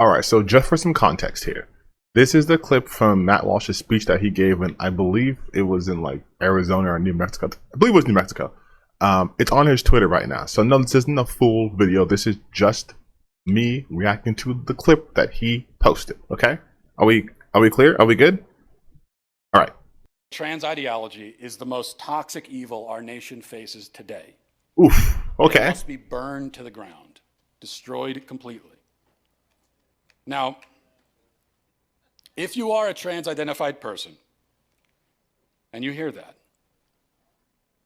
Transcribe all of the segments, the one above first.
All right, so just for some context here, this is the clip from Matt Walsh's speech that he gave, and I believe it was in like Arizona or New Mexico. I believe it was New Mexico. It's on his Twitter right now. So no, this isn't a full video. This is just me reacting to the clip that he posted. Okay, are we clear? Are we good? All right. Trans ideology is the most toxic evil our nation faces today. Oof. Okay. It must be burned to the ground, destroyed completely. Now, if you are a trans-identified person, and you hear that,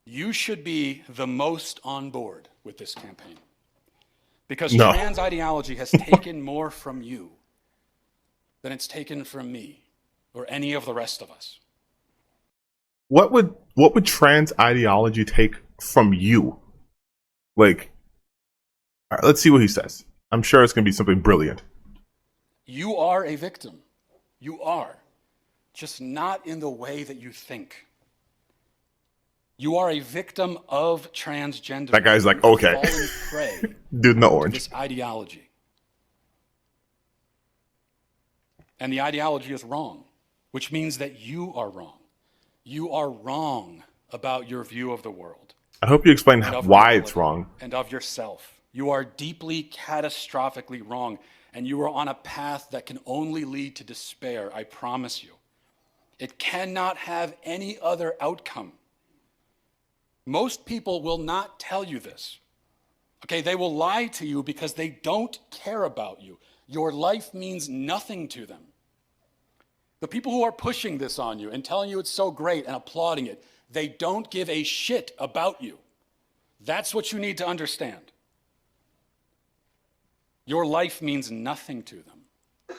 you should be the most on board with this campaign. Because trans ideology has taken more from you than it's taken from me or any of the rest of us. What would trans ideology take from you? Like, all right, let's see what he says. I'm sure it's going to be something brilliant. You are a victim. You are. Just not in the way that you think. You are a victim of transgender. That guy's like, okay. Fallen prey Dude, no orange. to this ideology. And the ideology is wrong, which means that you are wrong. You are wrong about your view of the world. I hope you explain why it's wrong. And of yourself. You are deeply, catastrophically wrong. And you are on a path that can only lead to despair, I promise you. It cannot have any other outcome. Most people will not tell you this. Okay, they will lie to you because they don't care about you. Your life means nothing to them. The people who are pushing this on you and telling you it's so great and applauding it, they don't give a shit about you. That's what you need to understand. Your life means nothing to them.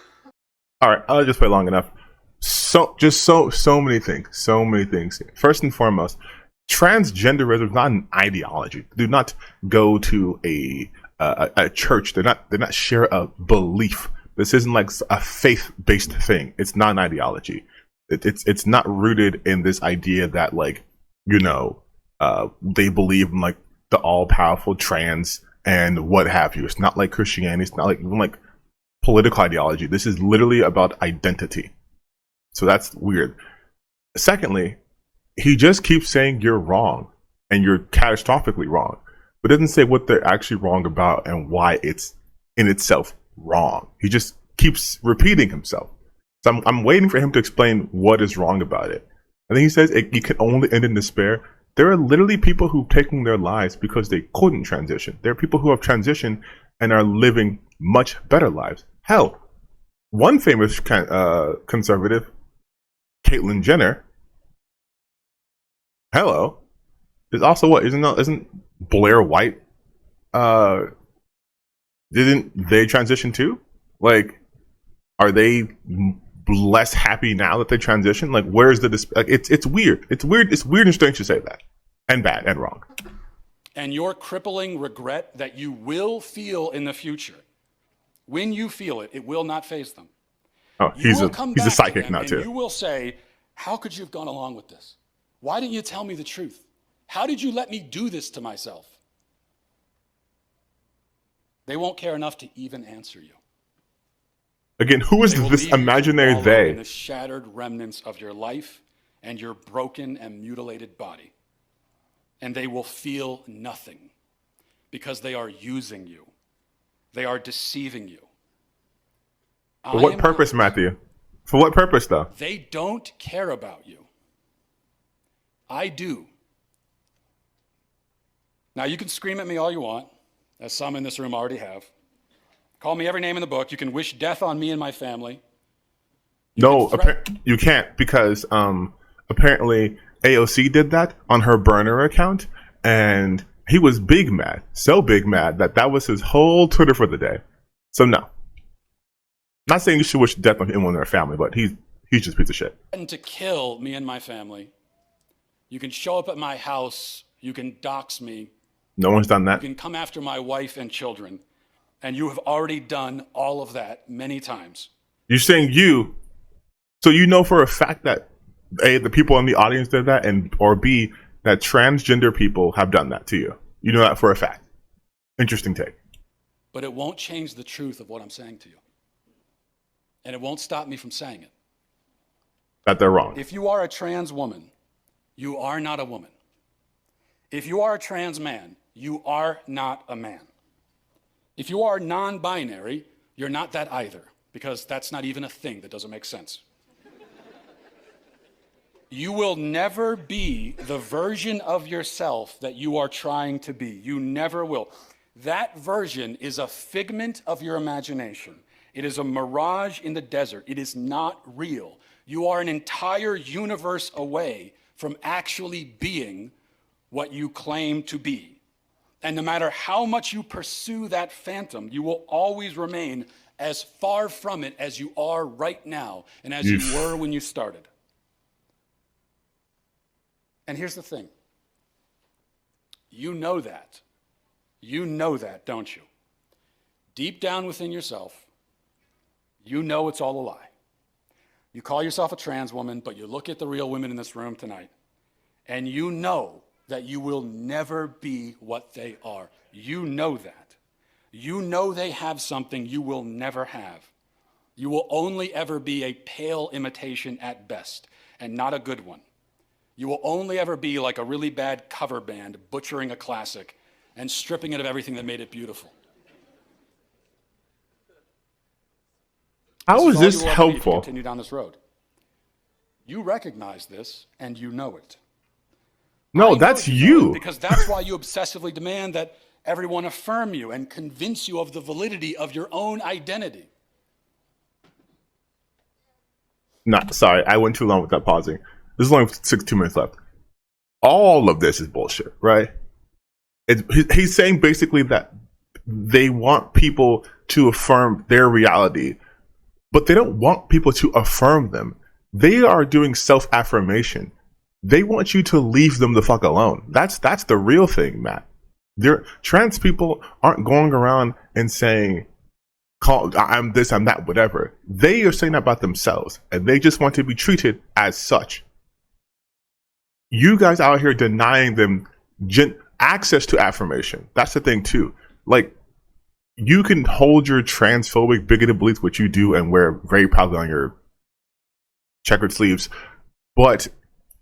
All right, I'll just play long enough. So many things. First and foremost, transgenderism is not an ideology. Do not go to a church. They're not share a belief. This isn't like a faith-based thing. It's not an ideology. It's not rooted in this idea that, like, you know, they believe in like the all-powerful trans and what have you. It's not like Christianity. It's not like even like political ideology. This is literally about identity. So that's weird. Secondly, he just keeps saying you're wrong and you're catastrophically wrong, but doesn't say what they're actually wrong about and why it's in itself wrong. He just keeps repeating himself. So I'm waiting for him to explain what is wrong about it. I think he says it can only end in despair. There are literally people who've taken their lives because they couldn't transition. There are people who have transitioned and are living much better lives. Hell, one famous conservative, Caitlyn Jenner, hello, is also what? Isn't Blair White? Didn't they transition too? Like, are they less happy now that they transition? Like, where's the like? It's weird. It's weird. It's weird and strange to say that, and bad and wrong. And your crippling regret that you will feel in the future, when you feel it, it will not faze them. Oh, he's a psychic now too. You will say, "How could you have gone along with this? Why didn't you tell me the truth? How did you let me do this to myself?" They won't care enough to even answer you. Again, who is this imaginary they? In the shattered remnants of your life and your broken and mutilated body. And they will feel nothing because they are using you. They are deceiving you. For what purpose, Matthew? For what purpose, though? They don't care about you. I do. Now, you can scream at me all you want, as some in this room already have. Call me every name in the book. You can wish death on me and my family. You can't, because apparently AOC did that on her burner account, and he was big mad, so big mad that was his whole Twitter for the day. So no, not saying you should wish death on anyone in their family, but he's just a piece of shit. And to kill me and my family, you can show up at my house. You can dox me. No one's done that. You can come after my wife and children. And you have already done all of that many times. You're saying so you know for a fact that A, the people in the audience did that, or B, that transgender people have done that to you. You know that for a fact. Interesting take. But it won't change the truth of what I'm saying to you. and it won't stop me from saying it. That they're wrong. If you are a trans woman, you are not a woman. If you are a trans man, you are not a man. If you are non-binary, you're not that either, because that's not even a thing. That doesn't make sense. You will never be the version of yourself that you are trying to be. You never will. That version is a figment of your imagination. It is a mirage in the desert. It is not real. You are an entire universe away from actually being what you claim to be. And no matter how much you pursue that phantom, you will always remain as far from it as you are right now and as you were when you started. And here's the thing. You know that. You know that, don't you? Deep down within yourself, you know it's all a lie. You call yourself a trans woman, but you look at the real women in this room tonight, and you know that you will never be what they are. You know that. You know they have something you will never have. You will only ever be a pale imitation at best, and not a good one. You will only ever be like a really bad cover band butchering a classic and stripping it of everything that made it beautiful. How is this all you will ever be if you helpful? continue down this road. You recognize this and you know it. I No, know that's know it you. because that's why you obsessively demand that everyone affirm you and convince you of the validity of your own identity. Sorry, I went too long without pausing. There's only 2 minutes left. All of this is bullshit, right? He's saying basically that they want people to affirm their reality, but they don't want people to affirm them. They are doing self-affirmation. They want you to leave them the fuck alone. That's the real thing, Matt. Trans people aren't going around and saying, I'm this, I'm that, whatever. They are saying that about themselves, and they just want to be treated as such. You guys out here denying them access to affirmation. That's the thing too. Like, you can hold your transphobic, bigoted beliefs, which you do and wear very proudly on your checkered sleeves, but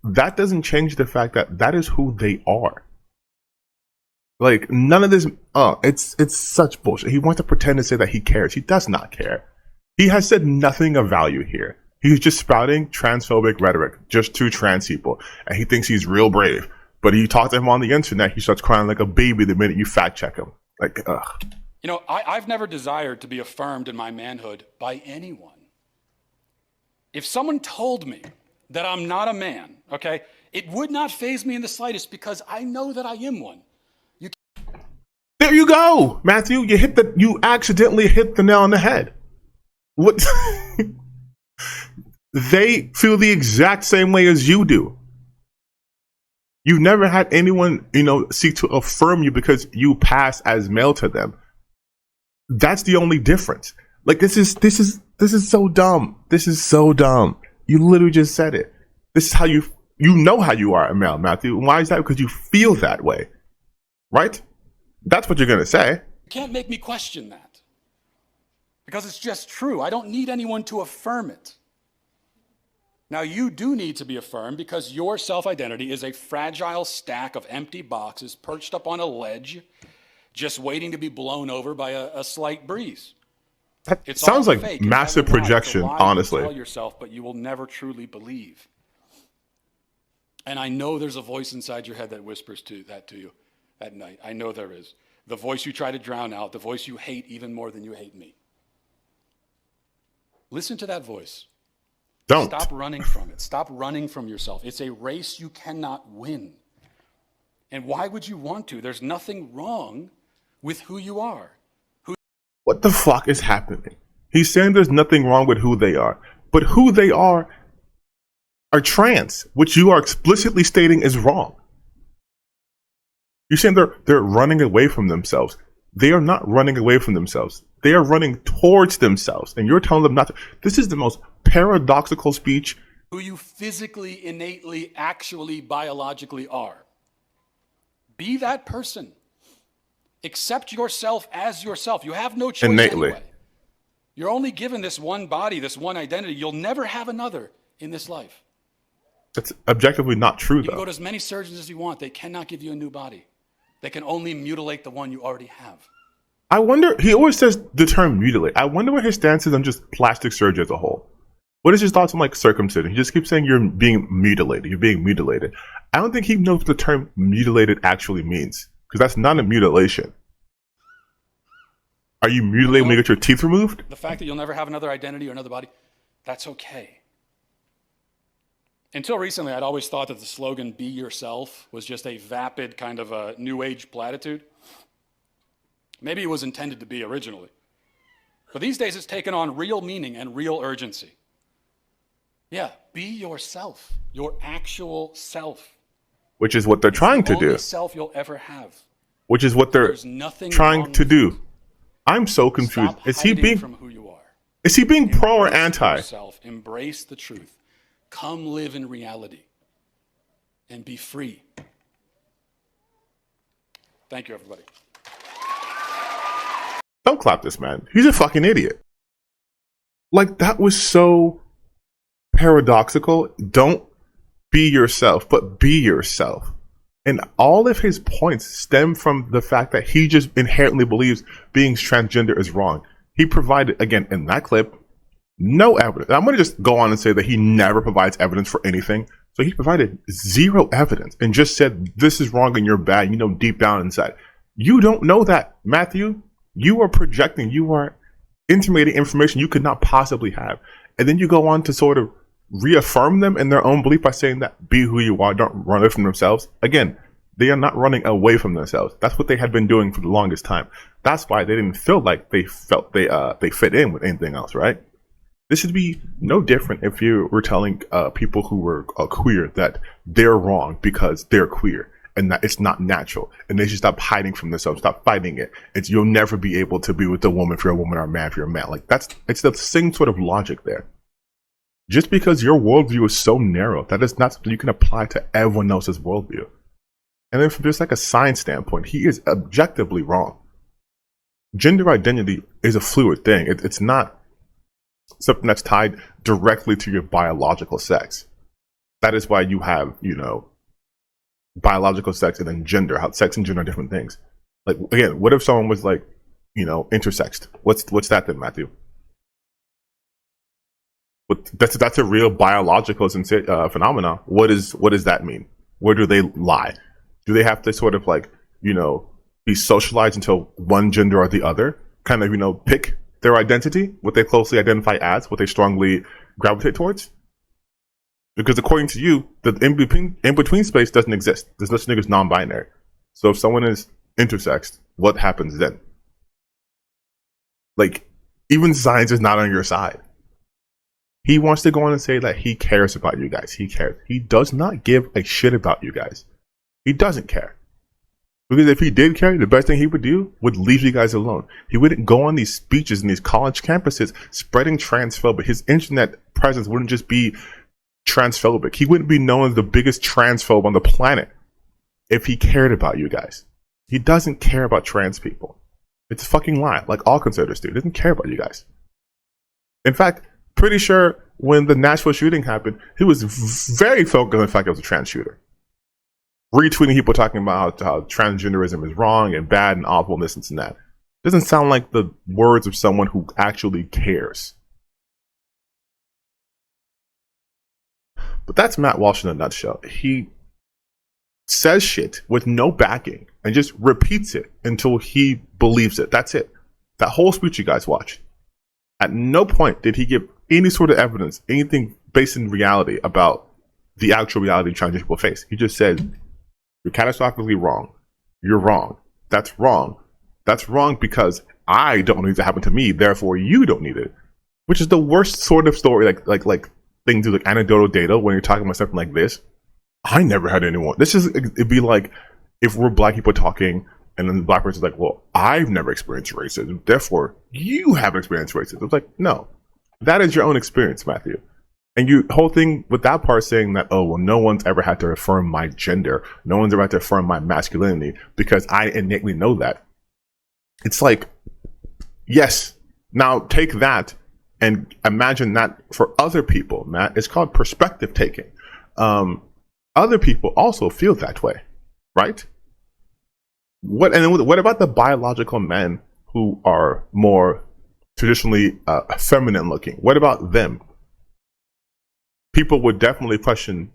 that doesn't change the fact that that is who they are. Like, none of this, it's such bullshit. He wants to pretend to say that he cares. He does not care. He has said nothing of value here. He's just spouting transphobic rhetoric just to trans people, and he thinks he's real brave. But you talk to him on the internet, he starts crying like a baby the minute you fact check him. Like, ugh. You know, I've never desired to be affirmed in my manhood by anyone. If someone told me that I'm not a man, okay, it would not faze me in the slightest because I know that I am one. There you go, Matthew. You accidentally hit the nail on the head. What? They feel the exact same way as you do. You've never had anyone, seek to affirm you because you pass as male to them. That's the only difference. Like, this is so dumb. This is so dumb. You literally just said it. This is how you know how you are a male, Matthew. Why is that? Because you feel that way, right? That's what you're gonna say. You can't make me question that because it's just true. I don't need anyone to affirm it. Now, you do need to be affirmed because your self-identity is a fragile stack of empty boxes perched up on a ledge, just waiting to be blown over by a slight breeze. It sounds like fake. massive projection, it's a lie honestly. you tell yourself, but you will never truly believe. And I know there's a voice inside your head that whispers that to you at night. I know there is. The voice you try to drown out, the voice you hate even more than you hate me. Listen to that voice. Don't. Stop running from it. Stop running from yourself. It's a race you cannot win. And why would you want to? There's nothing wrong with who you are. What the fuck is happening? He's saying there's nothing wrong with who they are, but who they are trans, which you are explicitly stating is wrong. You're saying they're running away from themselves. They are not running away from themselves. They are running towards themselves, and you're telling them not to. This is the most paradoxical speech. Who you physically, innately, actually, biologically are. Be that person. Accept yourself as yourself. You have no choice Innately. anyway. You're only given this one body, this one identity. You'll never have another in this life. That's objectively not true, You can go though. to as many surgeons as you want. They cannot give you a new body. They can only mutilate the one you already have. I wonder, he always says the term mutilate. I wonder what his stance is on just plastic surgery as a whole. What is his thoughts on like circumcision? He just keeps saying you're being mutilated. You're being mutilated. I don't think he knows what the term mutilated actually means, because that's not a mutilation. Are you mutilated when you get your teeth removed? The fact that you'll never have another identity or another body, that's okay. Until recently, I'd always thought that the slogan, be yourself, was just a vapid kind of a new age platitude. Maybe it was intended to be originally. But these days, it's taken on real meaning and real urgency. Yeah, be yourself, your actual self. Which is what they're trying to Only do. self you'll ever have. Which is what they're There's nothing trying wrong to with do. you. I'm so confused. Stop Is he hiding being from who you are. pro or Embrace anti? yourself. Embrace the truth. Come live in reality and be free. Thank you, everybody. Don't clap this man. He's a fucking idiot. Like, that was so paradoxical. Don't be yourself, but be yourself. And all of his points stem from the fact that he just inherently believes being transgender is wrong. He provided, again, in that clip, no evidence. I'm going to just go on and say that he never provides evidence for anything. So he provided zero evidence and just said, this is wrong and you're bad, you know, deep down inside. You don't know that, Matthew. You are projecting, you are intimating information you could not possibly have. And then you go on to sort of reaffirm them in their own belief by saying that be who you are, don't run away from themselves. Again, they are not running away from themselves. That's what they had been doing for the longest time. That's why they didn't feel like they fit in with anything else, right? This should be no different if you were telling people who were queer that they're wrong because they're queer and that it's not natural, and they should stop hiding from themselves, stop fighting it. It's you'll never be able to be with a woman if you're a woman or a man if you're a man. Like it's the same sort of logic there. Just because your worldview is so narrow, that is not something you can apply to everyone else's worldview. And then from just like a science standpoint, he is objectively wrong. Gender identity is a fluid thing. It's not something that's tied directly to your biological sex. That is why you have, you know, biological sex and then gender. How sex and gender are different things. Like, again, what if someone was like, you know, intersexed? What's that then, Matthew? But that's a real biological phenomenon. What does that mean? Where do they lie? Do they have to sort of like, you know, be socialized until one gender or the other? Kind of, you know, pick their identity, what they closely identify as, what they strongly gravitate towards? Because according to you, the in-between space doesn't exist. There's no such thing as non-binary. So if someone is intersexed, what happens then? Like, even science is not on your side. He wants to go on and say that he cares about you guys. He cares. He does not give a shit about you guys. He doesn't care. Because if he did care, the best thing he would do would leave you guys alone. He wouldn't go on these speeches in these college campuses spreading transphobic. His internet presence wouldn't just be transphobic. He wouldn't be known as the biggest transphobe on the planet if he cared about you guys. He doesn't care about trans people. It's a fucking lie, like all conservatives do. He doesn't care about you guys. In fact, pretty sure when the Nashville shooting happened, he was very focused on the fact it was a trans shooter. Retweeting people talking about how transgenderism is wrong and bad and awful and this and that. Doesn't sound like the words of someone who actually cares. But that's Matt Walsh in a nutshell. He says shit with no backing and just repeats it until he believes it. That's it. That whole speech you guys watched. At no point did he give any sort of evidence, anything based in reality about the actual reality transgender people face. He just said, you're catastrophically wrong. You're wrong. That's wrong. That's wrong because I don't need it to happen to me, therefore you don't need it. Which is the worst sort of story, like thing to like anecdotal data when you're talking about something like this. I never had anyone. It'd be like if we're black people talking and then the black person's like, well, I've never experienced racism, therefore you haven't experienced racism. It's like, no. That is your own experience, Matthew. And you whole thing with that part saying that, oh, well, no one's ever had to affirm my gender. No one's ever had to affirm my masculinity because I innately know that. It's like, yes, Now take that and imagine that for other people, Matt. It's called perspective taking. Other people also feel that way, right? What about the biological men who are more traditionally feminine looking? What about them? People would definitely question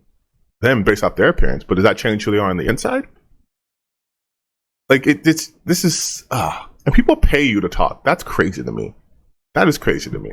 them based off their appearance, but does that change who they are on the inside? Like this is and people pay you to talk. That's crazy to me. That is crazy to me.